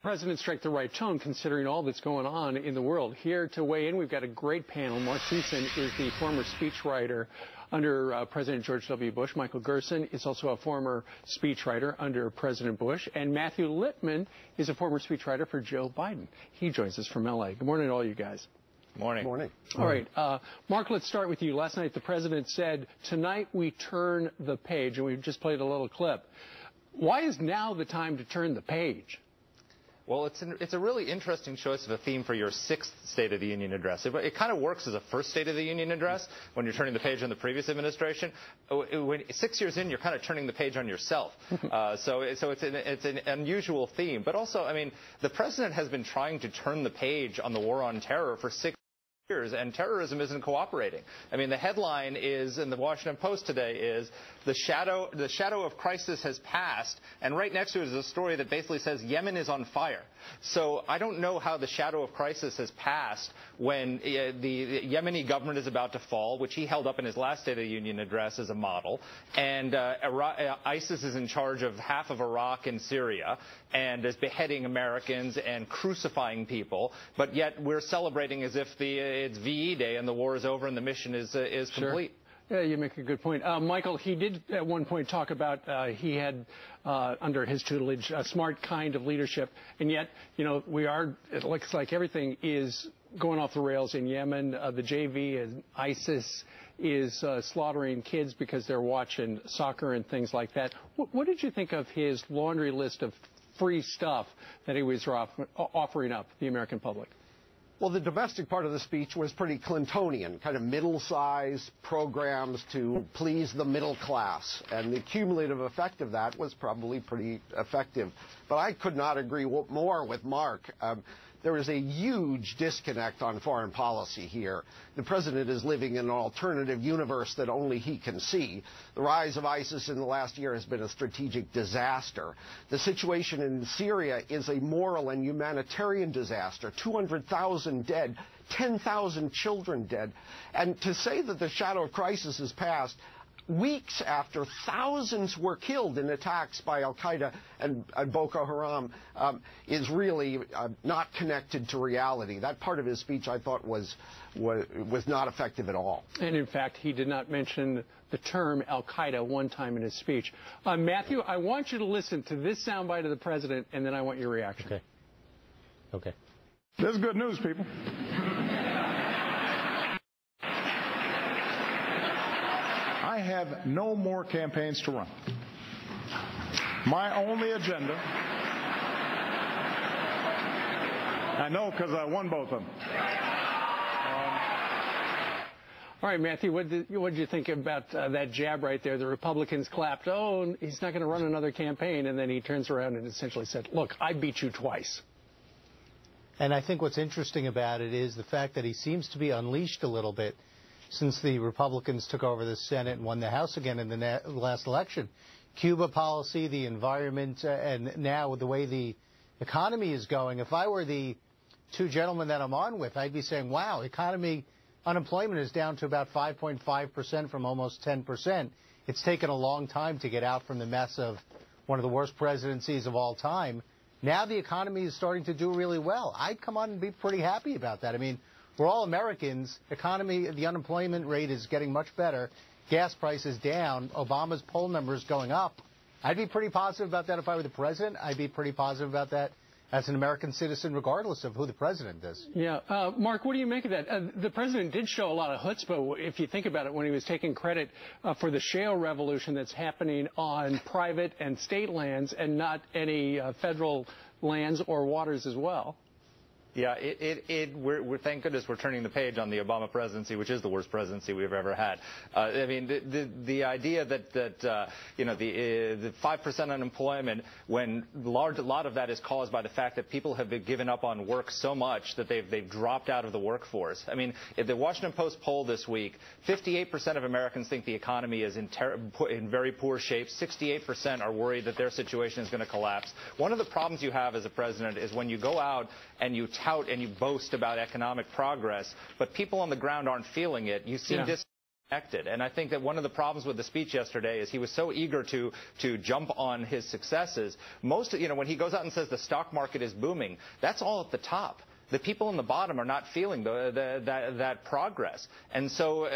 president strike the right tone considering all that's going on in the world? Here to weigh in, we've got a great panel. Mark Thiessen is the former speechwriter under President George W. Bush. Michael Gerson is also a former speechwriter under President Bush. And Matthew Littman is a former speechwriter for Joe Biden. He joins us from L.A. Good morning to all you guys. Morning. Morning. All right. Mark, let's start with you. Last night, the president said, tonight we turn the page, and we've just played a little clip. Why is now the time to turn the page? Well, it's a really interesting choice of a theme for your sixth State of the Union address. It kind of works as a first State of the Union address when you're turning the page on the previous administration. When 6 years in, you're kind of turning the page on yourself. So it's an unusual theme. But also, I mean, the president has been trying to turn the page on the war on terror for 6 years, and terrorism isn't cooperating. I mean, the headline is in the Washington Post today is the shadow of crisis has passed, and right next to it is a story that basically says Yemen is on fire. So I don't know how the shadow of crisis has passed when the Yemeni government is about to fall, which he held up in his last State of the Union address as a model, and ISIS is in charge of half of Iraq and Syria and is beheading Americans and crucifying people, but yet we're celebrating as if it's VE Day and the war is over and the mission is complete. Yeah, you make a good point. Michael, he did at one point talk about he had, under his tutelage, a smart kind of leadership. And yet, you know, it looks like everything is going off the rails in Yemen. The JV and ISIS is slaughtering kids because they're watching soccer and things like that. What did you think of his laundry list of free stuff that he was offering up the American public? Well, the domestic part of the speech was pretty Clintonian, kind of middle-sized programs to please the middle class. And the cumulative effect of that was probably pretty effective. But I could not agree more with Mark. There is a huge disconnect on foreign policy here. The president is living in an alternative universe that only he can see. The rise of ISIS in the last year has been a strategic disaster. The situation in Syria is a moral and humanitarian disaster. 200,000 dead, 10,000 children dead. And to say that the shadow of crisis has passed weeks after thousands were killed in attacks by Al-Qaeda and Boko Haram is really not connected to reality. That part of his speech, I thought, was not effective at all. And in fact, he did not mention the term Al-Qaeda one time in his speech. Matthew, I want you to listen to this soundbite of the president, and then I want your reaction. Okay. This is good news, people. I have no more campaigns to run. My only agenda, I know because I won both of them. All right, Matthew, what did you think about that jab right there? The Republicans clapped, oh, he's not going to run another campaign, and then he turns around and essentially said, look, I beat you twice. And I think what's interesting about it is the fact that he seems to be unleashed a little bit since the Republicans took over the Senate and won the House again in the last election. Cuba policy, the environment, and now the way the economy is going. If I were the two gentlemen that I'm on with, I'd be saying, wow, unemployment is down to about 5.5% from almost 10%. It's taken a long time to get out from the mess of one of the worst presidencies of all time. Now the economy is starting to do really well. I'd come on and be pretty happy about that. I mean, we're all Americans. Economy, the unemployment rate is getting much better. Gas prices down. Obama's poll numbers going up. I'd be pretty positive about that if I were the president. I'd be pretty positive about that as an American citizen, regardless of who the president is. Yeah. Mark, what do you make of that? The president did show a lot of chutzpah, if you think about it, when he was taking credit for the shale revolution that's happening on private and state lands and not any federal lands or waters as well. Yeah, we're thank goodness we're turning the page on the Obama presidency, which is the worst presidency we've ever had. I mean, the idea that you know, the 5% unemployment, when a lot of that is caused by the fact that people have been given up on work so much that they've dropped out of the workforce. I mean, the Washington Post poll this week, 58% of Americans think the economy is in very poor shape. 68% are worried that their situation is going to collapse. One of the problems you have as a president is when you go out and you tout and you boast about economic progress, but people on the ground aren't feeling it. You seem connected. And I think that one of the problems with the speech yesterday is he was so eager to jump on his successes. When he goes out and says the stock market is booming, that's all at the top. The people in the bottom are not feeling that progress, and so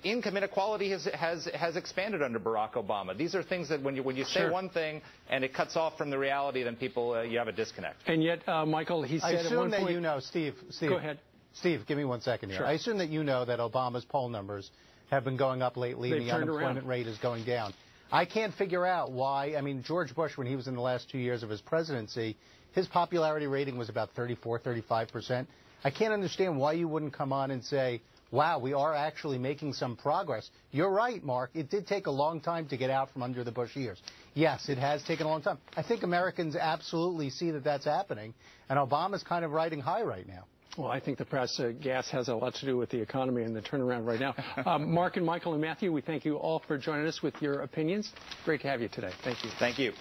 income inequality has expanded under Barack Obama. These are things that when you say one thing and it cuts off from the reality, then people you have a disconnect. And yet, Michael, he said at one point. I assume that Steve. Go ahead. Steve, give me 1 second here. Sure. I assume that you know that Obama's poll numbers have been going up lately, and the unemployment rate is going down. I can't figure out why. I mean, George Bush, when he was in the last 2 years of his presidency, his popularity rating was about 34, 35%. I can't understand why you wouldn't come on and say, wow, we are actually making some progress. You're right, Mark. It did take a long time to get out from under the Bush years. Yes, it has taken a long time. I think Americans absolutely see that that's happening, and Obama's kind of riding high right now. Well, I think the price of gas has a lot to do with the economy and the turnaround right now. Mark and Michael and Matthew, we thank you all for joining us with your opinions. Great to have you today. Thank you. Thank you.